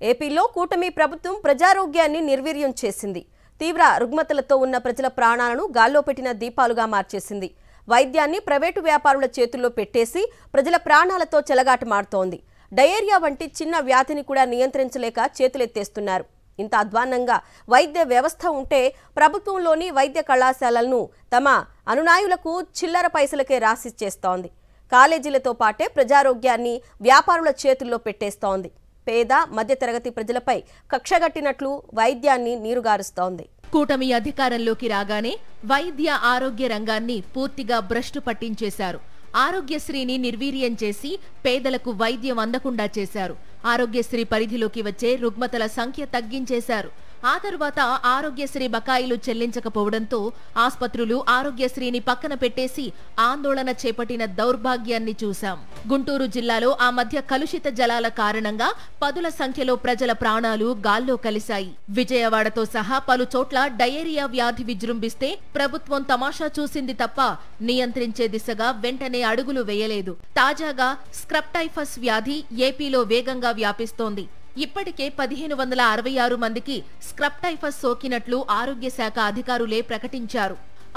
ఏపీలో కూటమి ప్రభుత్వం ప్రజారోగ్యాన్ని నిర్వీర్యం చేసింది. తీవ్ర రుగ్మతలతో ఉన్న ప్రజల ప్రాణాలను గాల్లో పెట్టిన దీపాలుగా మార్చేసింది. వైద్యాన్ని ప్రైవేటు వ్యాపారుల చేతుల్లో పెట్టేసి ప్రజల ప్రాణాలతో చెలగాటమాడుతోంది. డయేరియా వంటి చిన్న వ్యాధిని కూడా నియంత్రించలేక చేతులెత్తేస్తున్నారు. ఇంత అధ్వాన్నంగా వైద్య వ్యవస్థ ఉంటే ప్రభుత్వంలోని వైద్య కళాశాలలను తమ అనునాయులకు చిల్లర పైసలకే రాసిచ్చేస్తోంది. కాలేజీలతో పాటే ప్రజారోగ్యాన్ని వ్యాపారుల చేతుల్లో పెట్టేస్తోంది. పేద మధ్యతరగతి ప్రజలపై కక్షగట్టినట్లు వైద్యాన్ని నీరుగారుస్తోంది. కూటమి అధికారంలోకి రాగానే వైద్య ఆరోగ్య రంగాన్ని పూర్తిగా భ్రష్టు పట్టించేశారు. ఆరోగ్యశ్రీని నిర్వీర్యం చేసి పేదలకు వైద్యం అందకుండా చేశారు. ఆరోగ్యశ్రీ పరిధిలోకి వచ్చే రుగ్మతల సంఖ్య తగ్గించేశారు. ఆ తరువాత ఆరోగ్యశ్రీ బకాయిలు చెల్లించకపోవడంతో ఆస్పత్రులు ఆరోగ్యశ్రీని పక్కన పెట్టేసి ఆందోళన చేపట్టిన దౌర్భాగ్యాన్ని చూశాం. గుంటూరు జిల్లాలో ఆ మధ్య కలుషిత జలాల కారణంగా పదుల సంఖ్యలో ప్రజల ప్రాణాలు గాల్లో కలిశాయి. విజయవాడతో సహా పలు చోట్ల డయేరియా వ్యాధి విజృంభిస్తే ప్రభుత్వం తమాషా చూసింది తప్ప నియంత్రించే దిశగా వెంటనే అడుగులు వేయలేదు. తాజాగా స్క్రబ్ టైఫస్ వ్యాధి ఏపీలో వేగంగా వ్యాపిస్తోంది. ఇప్పటికే 1566 మందికి స్క్రబ్ టైఫస్ సోకినట్లు ఆరోగ్య శాఖ అధికారులే ప్రకటించారు.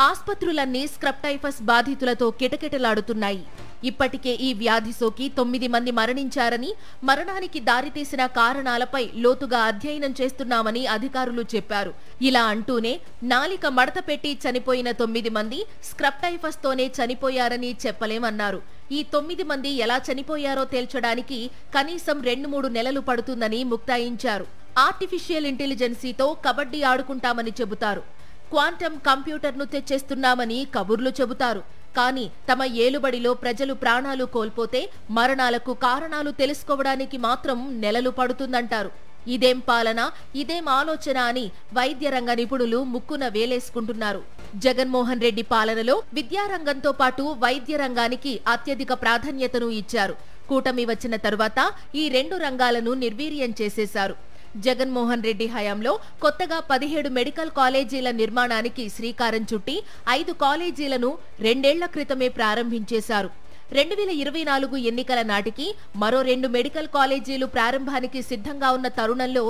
ఆస్పత్రులన్నీ స్క్రబ్ టైఫస్ బాధితులతో కిటకిటలాడుతున్నాయి. ఇప్పటికే ఈ వ్యాధి సోకి 9 మంది మరణించారని, మరణానికి దారితీసిన కారణాలపై లోతుగా అధ్యయనం చేస్తున్నామని అధికారులు చెప్పారు. ఇలా అంటూనే నాలిక మడత పెట్టి చనిపోయిన 9 మంది స్క్రబ్ టైఫస్ తోనే చనిపోయారని చెప్పలేమన్నారు. ఈ 9 మంది ఎలా చనిపోయారో తేల్చడానికి కనీసం 2-3 నెలలు పడుతుందని ముక్తాయించారు. ఆర్టిఫిషియల్ ఇంటెలిజెన్సీతో కబడ్డీ ఆడుకుంటామని చెబుతారు. క్వాంటమ్ కంప్యూటర్ను తెచ్చేస్తున్నామని కబుర్లు చెబుతారు. కానీ తమ ఏలుబడిలో ప్రజలు ప్రాణాలు కోల్పోతే మరణాలకు కారణాలు తెలుసుకోవడానికి మాత్రం నెలలు పడుతుందంటారు. ఇదేం పాలన, ఇదేం ఆలోచన అని వైద్య రంగ నిపుణులు ముక్కున వేలేసుకుంటున్నారు. జగన్మోహన్ రెడ్డి పాలనలో విద్యారంగంతో పాటు వైద్య రంగానికి అత్యధిక ప్రాధాన్యతను ఇచ్చారు. కూటమి వచ్చిన తరువాత ఈ 2 రంగాలను నిర్వీర్యం చేసేశారు. జగన్మోహన్ రెడ్డి హయాంలో కొత్తగా 17 మెడికల్ కాలేజీల నిర్మాణానికి శ్రీకారం చుట్టి 5 కాలేజీలను 2 ఏళ్ల క్రితమే ప్రారంభించేశారు. 2024 ఎన్నికల నాటికి మరో 2 మెడికల్ కాలేజీలు ప్రారంభానికి సిద్ధంగా ఉన్న తరుణంలో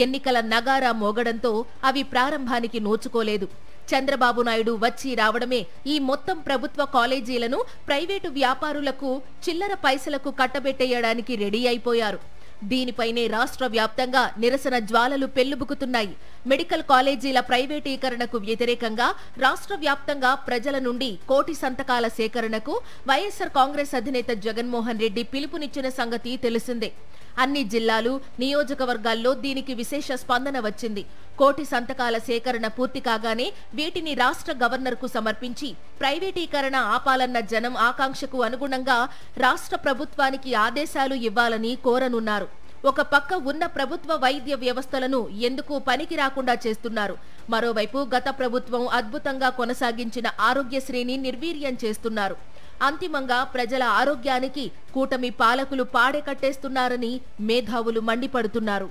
ఎన్నికల నగారా మోగడంతో అవి ప్రారంభానికి నోచుకోలేదు. చంద్రబాబు నాయుడు వచ్చి రావడమే ఈ మొత్తం ప్రభుత్వ కాలేజీలను ప్రైవేటు వ్యాపారులకు చిల్లర పైసలకు కట్టబెట్టేయడానికి రెడీ అయిపోయారు. దీనిపైనే రాష్ట్ర వ్యాప్తంగా నిరసన జ్వాలలు పెల్లుబుకుతున్నాయి. మెడికల్ కాలేజీల ప్రైవేటీకరణకు వ్యతిరేకంగా రాష్ట్ర వ్యాప్తంగా ప్రజల నుండి 1 కోటి సంతకాల సేకరణకు వైఎస్ఆర్ కాంగ్రెస్ అధినేత జగన్మోహన్ రెడ్డి పిలుపునిచ్చిన సంగతి తెలిసిందే. అన్ని జిల్లాలు, నియోజకవర్గాల్లో దీనికి విశేష స్పందన వచ్చింది. 1 కోటి సంతకాల సేకరణ పూర్తి కాగానే వీటిని రాష్ట్ర గవర్నర్కు సమర్పించి ప్రైవేటీకరణ ఆపాలన్న జనం ఆకాంక్షకు అనుగుణంగా రాష్ట్ర ప్రభుత్వానికి ఆదేశాలు ఇవ్వాలని కోరనున్నారు. ఒక పక్క ఉన్న ప్రభుత్వ వైద్య వ్యవస్థలను ఎందుకు పనికి రాకుండా చేస్తున్నారు. మరోవైపు గత ప్రభుత్వం అద్భుతంగా కొనసాగించిన ఆరోగ్యశ్రీని నిర్వీర్యం చేస్తున్నారు. అంతిమంగా ప్రజల ఆరోగ్యానికి కూటమి పాలకులు పాడె కట్టేస్తున్నారని మేధావులు మండిపడుతున్నారు.